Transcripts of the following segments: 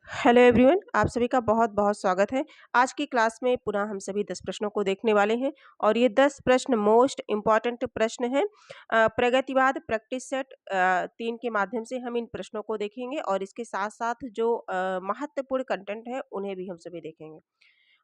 Hello everyone, आप सभी का बहुत बहुत स्वागत है। आज की क्लास में पुनः हम सभी 10 प्रश्नों को देखने वाले हैं और ये 10 प्रश्न मोस्ट इम्पॉर्टेंट प्रश्न हैं। प्रगतिवाद प्रैक्टिस सेट 3 के माध्यम से हम इन प्रश्नों को देखेंगे और इसके साथ साथ जो महत्वपूर्ण कंटेंट है उन्हें भी हम सभी देखेंगे।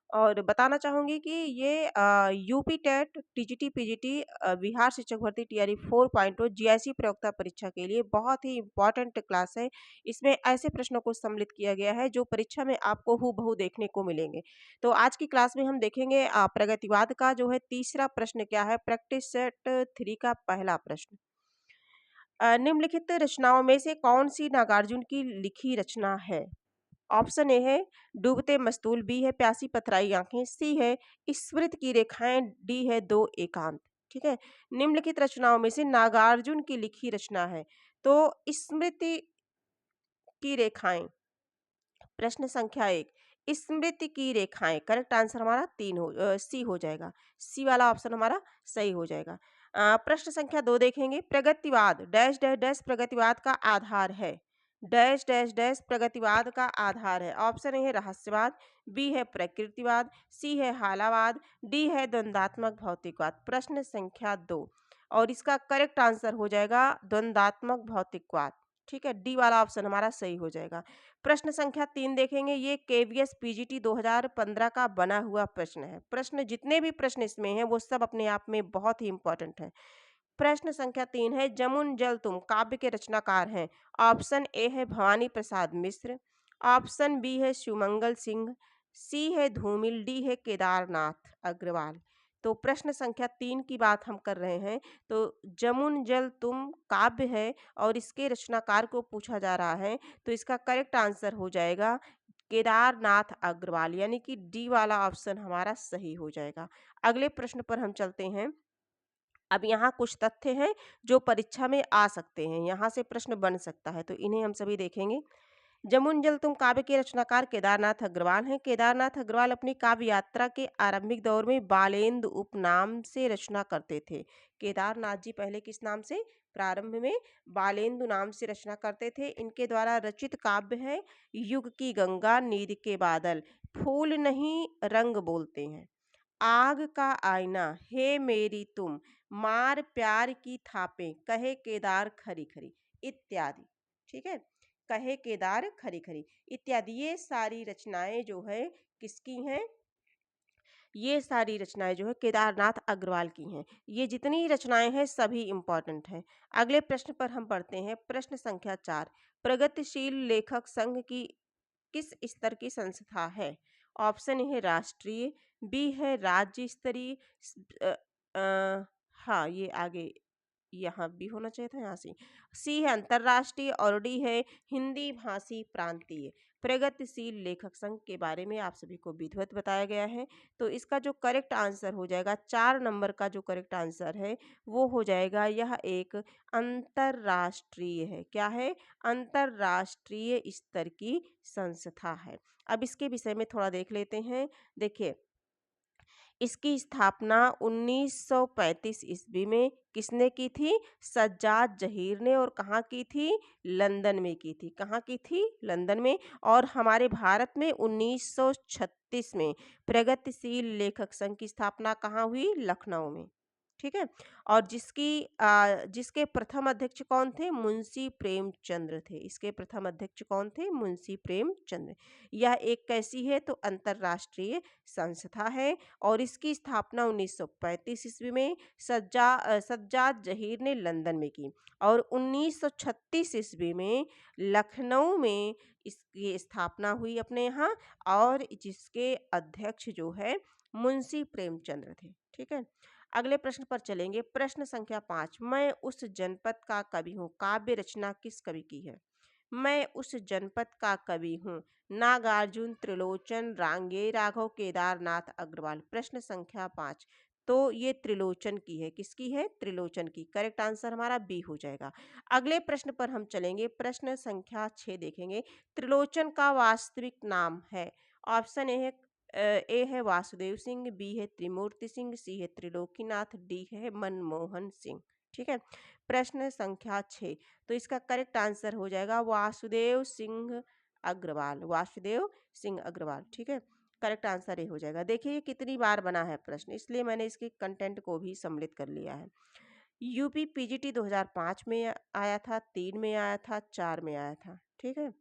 और बताना चाहूँगी कि ये UP TET, TGT, PGT, Bihar शिक्षक भर्ती टीआरई 4.0 जीआईसी प्रयोक्ता परीक्षा के लिए बहुत ही इम्पोर्टेंट क्लास है। इसमें ऐसे प्रश्नों को सम्मिलित किया गया है जो परीक्षा में आपको हूबहू देखने को मिलेंगे। तो आज की क्लास में हम देखेंगे प्रगतिवाद का जो है तीसरा प्रश्न क्या है। प्रैक्टिस सेट 3 का पहला प्रश्न, निम्नलिखित रचनाओं में से कौन सी नागार्जुन की लिखी रचना है। ऑप्शन ए है डूबते मस्तूल, बी है प्यासी पथराई आंखें, सी है स्मृति की रेखाएं, डी है दो एकांत। ठीक है, निम्नलिखित रचनाओं में से नागार्जुन की लिखी रचना है तो स्मृति की रेखाएं। प्रश्न संख्या 1, स्मृति की रेखाएं। करेक्ट आंसर हमारा सी हो जाएगा। सी वाला ऑप्शन हमारा सही हो जाएगा। प्रश्न संख्या 2 देखेंगे। प्रगतिवाद डैश डैश डैश प्रगतिवाद का आधार है। डैश डैश डैश प्रगतिवाद का आधार है। ऑप्शन ए है रहस्यवाद, बी है प्रकृतिवाद, सी है हालावाद, डी है द्वंद्वात्मक भौतिकवाद। प्रश्न संख्या 2 और इसका करेक्ट आंसर हो जाएगा द्वंद्वात्मक भौतिकवाद। ठीक है, डी वाला ऑप्शन हमारा सही हो जाएगा। प्रश्न संख्या 3 देखेंगे। ये केवीएस पीजीटी 2015 का बना हुआ प्रश्न है। प्रश्न जितने भी प्रश्न इसमें हैं वो सब अपने आप में बहुत ही इंपॉर्टेंट है। प्रश्न संख्या 3 है जमुन जल तुम काव्य के रचनाकार हैं। ऑप्शन ए है भवानी प्रसाद मिश्र, ऑप्शन बी है शिवमंगल सिंह, सी है धूमिल, डी है केदारनाथ अग्रवाल। तो प्रश्न संख्या 3 की बात हम कर रहे हैं। तो जमुन जल तुम काव्य है और इसके रचनाकार को पूछा जा रहा है तो इसका करेक्ट आंसर हो जाएगा केदारनाथ अग्रवाल, यानी कि डी वाला ऑप्शन हमारा सही हो जाएगा। अगले प्रश्न पर हम चलते हैं। अब यहाँ कुछ तथ्य हैं जो परीक्षा में आ सकते हैं, यहाँ से प्रश्न बन सकता है तो इन्हें हम सभी देखेंगे। जमुन जल तुम काव्य के रचनाकार केदारनाथ अग्रवाल हैं। केदारनाथ अग्रवाल अपनी काव्य यात्रा के आरंभिक दौर में बालेंद्र उपनाम से रचना करते थे। केदारनाथ जी पहले किस नाम से, प्रारंभ में बालेंदु नाम से रचना करते थे। इनके द्वारा रचित काव्य है युग की गंगा, नीर के बादल, फूल नहीं रंग बोलते हैं, आग का आईना, हे मेरी तुम, मार प्यार की थापें, कहे केदार खरी खरी इत्यादि। ठीक है, कहे केदार खरी खरी इत्यादि। ये सारी रचनाएं जो है किसकी हैं, ये सारी रचनाएं जो है केदारनाथ अग्रवाल की हैं। ये जितनी रचनाएं हैं सभी इंपॉर्टेंट हैं। अगले प्रश्न पर हम पढ़ते हैं। प्रश्न संख्या 4, प्रगतिशील लेखक संघ की किस स्तर की संस्था है। ऑप्शन ए है राष्ट्रीय, बी है राज्य स्तरीय, हाँ ये आगे यहाँ भी होना चाहिए था, यहाँ सी है अंतरराष्ट्रीय और डी है हिंदी भाषी प्रांतीय। प्रगतिशील लेखक संघ के बारे में आप सभी को विधिवत बताया गया है तो इसका जो करेक्ट आंसर हो जाएगा 4 नंबर का जो करेक्ट आंसर है वो हो जाएगा यह एक अंतरराष्ट्रीय है। क्या है, अंतरराष्ट्रीय स्तर की संस्था है। अब इसके विषय में थोड़ा देख लेते हैं। देखिए, इसकी स्थापना 1935 ईस्वी में किसने की थी, सज्जाद जहीर ने, और कहाँ की थी, लंदन में की थी। कहाँ की थी, लंदन में। और हमारे भारत में 1936 में प्रगतिशील लेखक संघ की स्थापना कहाँ हुई, लखनऊ में। ठीक है, और जिसके प्रथम अध्यक्ष कौन थे, मुंशी प्रेमचंद्र थे। इसके प्रथम अध्यक्ष कौन थे, मुंशी प्रेमचंद्र। यह एक कैसी है, तो अंतरराष्ट्रीय संस्था है और इसकी स्थापना 1935 ईस्वी में सज्जाद जहीर ने लंदन में की और 1936 ईस्वी में लखनऊ में इसकी स्थापना हुई अपने यहाँ, और जिसके अध्यक्ष जो है मुंशी प्रेमचंद्र थे। ठीक है, अगले प्रश्न पर चलेंगे। प्रश्न संख्या 5, मैं उस जनपद का कवि हूँ। काव्य रचना किस कवि की है। मैं उस जनपद का कवि हूँ, नागार्जुन, त्रिलोचन, रांगे, राघव, केदारनाथ अग्रवाल। प्रश्न संख्या 5 तो ये त्रिलोचन की है। किसकी है, त्रिलोचन की। करेक्ट आंसर हमारा बी हो जाएगा। अगले प्रश्न पर हम चलेंगे। प्रश्न संख्या 6 देखेंगे। त्रिलोचन का वास्तविक नाम है। ऑप्शन ए है वासुदेव सिंह, बी है त्रिमूर्ति सिंह, सी है त्रिलोकीनाथ, डी है मनमोहन सिंह। ठीक है, प्रश्न संख्या 6 तो इसका करेक्ट आंसर हो जाएगा वासुदेव सिंह अग्रवाल, वासुदेव सिंह अग्रवाल। ठीक है, करेक्ट आंसर ये हो जाएगा। देखिए ये कितनी बार बना है प्रश्न, इसलिए मैंने इसके कंटेंट को भी सम्मिलित कर लिया है। यूपी पीजीटी 2005 में आया था, 3 में आया था, 4 में आया था। ठीक है,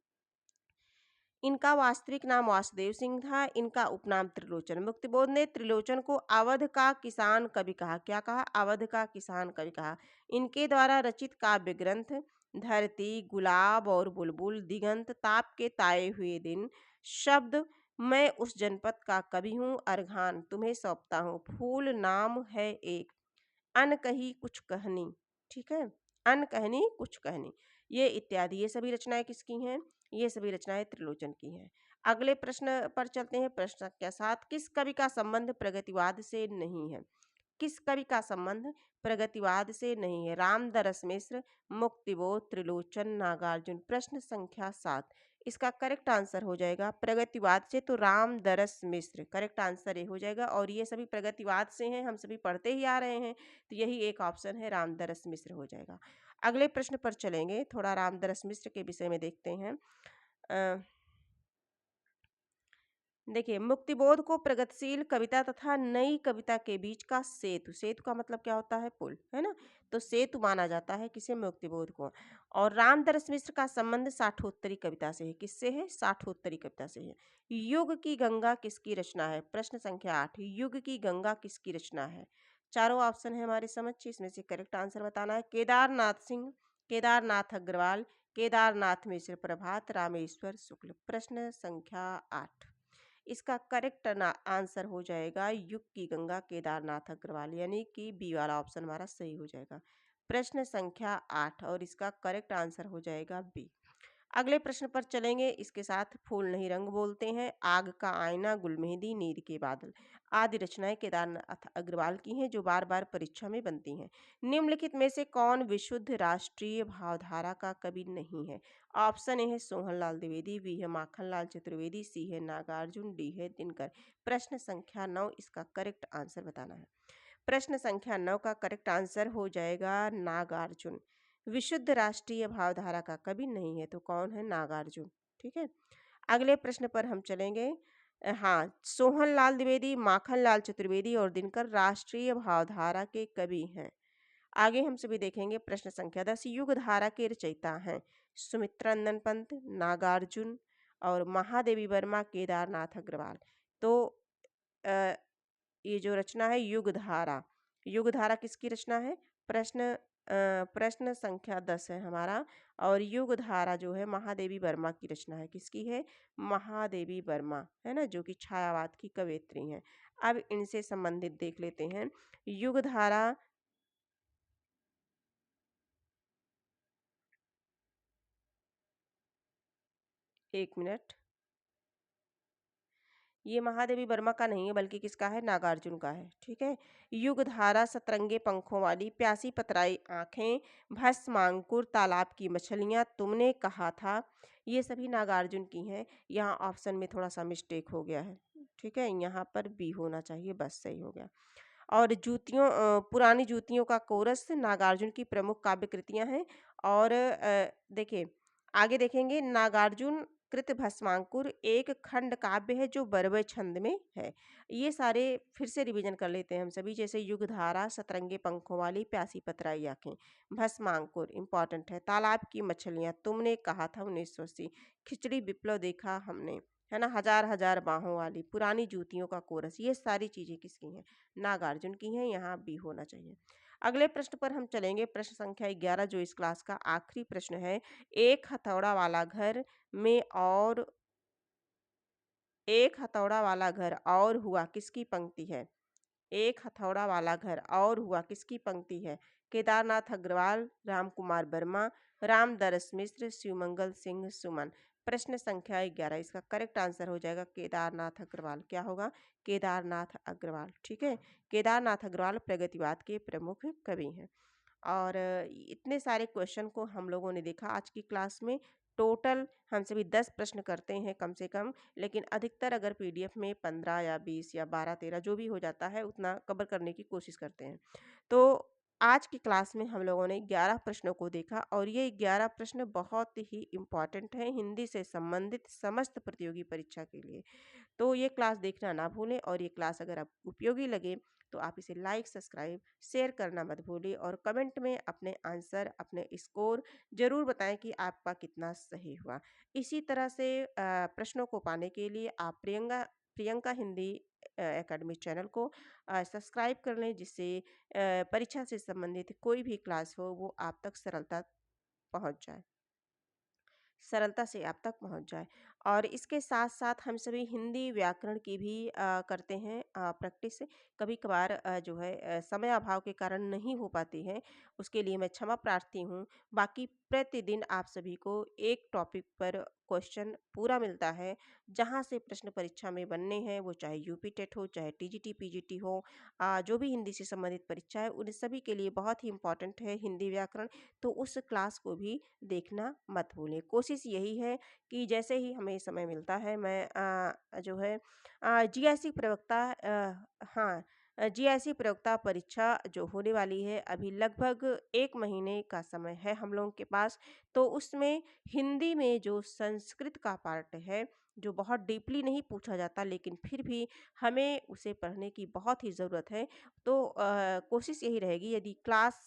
इनका वास्तविक नाम वासुदेव सिंह था, इनका उपनाम त्रिलोचन। मुक्तिबोध ने त्रिलोचन को अवध का किसान कवि कहा। क्या कहा? अवध का किसान कवि कहा। इनके द्वारा रचित काव्य ग्रंथ धरती, गुलाब और बुलबुल, दिगंत, ताप के ताए हुए दिन, शब्द, मैं उस जनपद का कवि हूँ, अर्घान तुम्हें सौंपता हूँ, फूल नाम है एक, अनकही कुछ कहनी। ठीक है, अनकहनी कुछ कहनी, ये इत्यादि, ये सभी रचनाएं किसकी हैं? ये सभी रचनाएं त्रिलोचन की हैं। अगले प्रश्न पर चलते हैं। प्रश्न संख्या 7, किस कवि का संबंध प्रगतिवाद से नहीं है? किस कवि का संबंध प्रगतिवाद से नहीं है? रामदरस मिश्र, मुक्तिबोध, त्रिलोचन, नागार्जुन। प्रश्न संख्या 7, इसका करेक्ट आंसर हो जाएगा प्रगतिवाद से, तो रामदरस मिश्र करेक्ट आंसर ये हो जाएगा। और ये सभी प्रगतिवाद से हैं, हम सभी पढ़ते ही आ रहे हैं, तो यही एक ऑप्शन है, रामदरस मिश्र हो जाएगा। अगले प्रश्न पर चलेंगे, थोड़ा रामदरस मिश्र के विषय में देखते हैं। देखिए, मुक्तिबोध को प्रगतिशील कविता तथा नई कविता के बीच का सेतु, सेतु का मतलब क्या होता है? पुल, है ना, तो सेतु माना जाता है किसे? मुक्तिबोध को। और रामदरस मिश्र का संबंध साठोत्तरी कविता से है। किससे है? साठोत्तरी कविता से है। युग की गंगा किसकी रचना है? प्रश्न संख्या 8, युग की गंगा किसकी रचना है? चारों ऑप्शन है हमारे समक्ष, इसमें से करेक्ट आंसर बताना है। केदारनाथ सिंह, केदारनाथ अग्रवाल, केदारनाथ मिश्र, प्रभात रामेश्वर शुक्ल। प्रश्न संख्या 8, इसका करेक्ट आंसर हो जाएगा युग की गंगा, केदारनाथ अग्रवाल, यानी कि बी वाला ऑप्शन हमारा सही हो जाएगा। प्रश्न संख्या 8 और इसका करेक्ट आंसर हो जाएगा बी। अगले प्रश्न पर चलेंगे, इसके साथ फूल नहीं रंग बोलते हैं, आग का आईना, गुलमेहंदी, नीर के बादल आदि रचनाएं केदारनाथ अग्रवाल की हैं, जो बार बार परीक्षा में बनती हैं। निम्नलिखित में से कौन विशुद्ध राष्ट्रीय भावधारा का कवि नहीं है? ऑप्शन ए है सोहनलाल द्विवेदी, बी है माखनलाल चतुर्वेदी, सी है नागार्जुन, डी है दिनकर। प्रश्न संख्या 9, इसका करेक्ट आंसर बताना है। प्रश्न संख्या 9 का करेक्ट आंसर हो जाएगा नागार्जुन। विशुद्ध राष्ट्रीय भावधारा का कवि नहीं है, तो कौन है? नागार्जुन। ठीक है, अगले प्रश्न पर हम चलेंगे। हाँ, सोहनलाल द्विवेदी, माखनलाल चतुर्वेदी और दिनकर राष्ट्रीय भावधारा के कवि हैं। आगे हम सभी देखेंगे। प्रश्न संख्या 10, युग धारा के रचयिता हैं सुमित्रानंदन पंत, नागार्जुन और महादेवी वर्मा, केदारनाथ अग्रवाल। तो अ, ये जो रचना है युग धारा, युग धारा किसकी रचना है? प्रश्न संख्या 10 है हमारा, और युग धारा जो है महादेवी वर्मा की रचना है। किसकी है? महादेवी वर्मा, है ना, जो कि छायावाद की कवयित्री हैं। अब इनसे संबंधित देख लेते हैं। युग धारा, एक मिनट, ये महादेवी वर्मा का नहीं है, बल्कि किसका है? नागार्जुन का है। ठीक है, युग धारा, सतरंगे पंखों वाली, प्यासी पतराई आंखें, भस्मांकुर, तालाब की मछलियां, तुमने कहा था, ये सभी नागार्जुन की हैं। यहाँ ऑप्शन में थोड़ा सा मिस्टेक हो गया है। ठीक है, यहाँ पर बी होना चाहिए, बस सही हो गया। और पुरानी जूतियों का कोरस नागार्जुन की प्रमुख काव्य कृतियां हैं। और देखिए, आगे देखेंगे, नागार्जुन कृत भस्मांकुर एक खंड काव्य है जो बरवे छंद में है। ये सारे फिर से रिवीजन कर लेते हैं हम सभी, जैसे युग धारा, सतरंगे पंखों वाली, प्यासी पतराई आंखें, भस्मांकुर इंपॉर्टेंट है, तालाब की मछलियां, तुमने कहा था 1980, खिचड़ी विप्लव देखा हमने, है ना, हजार हजार बाहों वाली, पुरानी जूतियों का कोरस, ये सारी चीजें किसकी हैं? नागार्जुन की हैं। यहाँ बी होना चाहिए। अगले प्रश्न पर हम चलेंगे। प्रश्न संख्या 11, जो इस क्लास का आखिरी प्रश्न है। एक हथौड़ा वाला घर में और एक हथौड़ा वाला घर और हुआ किसकी पंक्ति है? एक हथौड़ा वाला घर और हुआ किसकी पंक्ति है? केदारनाथ अग्रवाल, राम कुमार वर्मा, रामदरस मिश्र, शिवमंगल सिंह सुमन। प्रश्न संख्या 11, इसका करेक्ट आंसर हो जाएगा केदारनाथ अग्रवाल। क्या होगा? केदारनाथ अग्रवाल। ठीक है, केदारनाथ अग्रवाल प्रगतिवाद के प्रमुख कवि हैं। और इतने सारे क्वेश्चन को हम लोगों ने देखा आज की क्लास में। टोटल हम सभी 10 प्रश्न करते हैं कम से कम, लेकिन अधिकतर अगर पीडीएफ में 15 या 20 या 12-13 जो भी हो जाता है, उतना कवर करने की कोशिश करते हैं। तो आज की क्लास में हम लोगों ने 11 प्रश्नों को देखा और ये 11 प्रश्न बहुत ही इम्पोर्टेंट हैं हिंदी से संबंधित समस्त प्रतियोगी परीक्षा के लिए। तो ये क्लास देखना ना भूलें और ये क्लास अगर आपको उपयोगी लगे तो आप इसे लाइक, सब्सक्राइब, शेयर करना मत भूलिए और कमेंट में अपने आंसर, अपने स्कोर ज़रूर बताएँ कि आपका कितना सही हुआ। इसी तरह से प्रश्नों को पाने के लिए आप प्रियंका हिंदी एकेडमी चैनल को सब्सक्राइब कर लें, जिससे परीक्षा से संबंधित कोई भी क्लास हो वो आप तक सरलता से आप तक पहुँच जाए। और इसके साथ-साथ हम सभी हिंदी व्याकरण की भी करते हैं प्रैक्टिस। कभी-कभार जो है समय अभाव के कारण नहीं हो पाती है, उसके लिए मैं क्षमा प्रार्थी हूँ। बाकी प्रतिदिन आप सभी को एक टॉपिक पर क्वेश्चन पूरा मिलता है, जहाँ से प्रश्न परीक्षा में बनने हैं, वो चाहे यूपी टेट हो, चाहे टीजीटी, पीजीटी हो। जो भी हिंदी से संबंधित परीक्षा है, उन सभी के लिए बहुत ही इम्पोर्टेंट है हिंदी व्याकरण, तो उस क्लास को भी देखना मत भूलें। कोशिश यही है कि जैसे ही हमें समय मिलता है मैं जो है जीआईसी प्रवक्ता हाँ जीआईसी प्रवक्ता परीक्षा जो होने वाली है अभी लगभग 1 महीने का समय है हम लोगों के पास। तो उसमें हिंदी में जो संस्कृत का पार्ट है, जो बहुत डीपली नहीं पूछा जाता लेकिन फिर भी हमें उसे पढ़ने की बहुत ही ज़रूरत है। तो कोशिश यही रहेगी यदि क्लास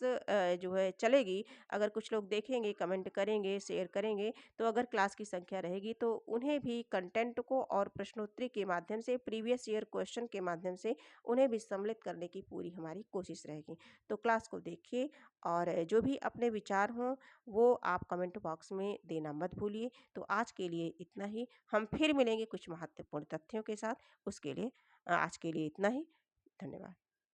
जो है चलेगी, अगर कुछ लोग देखेंगे, कमेंट करेंगे, शेयर करेंगे, तो अगर क्लास की संख्या रहेगी तो उन्हें भी कंटेंट को और प्रश्नोत्तरी के माध्यम से, प्रीवियस ईयर क्वेश्चन के माध्यम से उन्हें भी सम्मिलित करने की पूरी हमारी कोशिश रहेगी। तो क्लास को देखिए और जो भी अपने विचार हों, वो आप कमेंट बॉक्स में देना मत भूलिए। तो आज के लिए इतना ही। हम फिर मिलेंगे कुछ महत्वपूर्ण तथ्यों के साथ। उसके लिए आज के लिए इतना ही। धन्यवाद।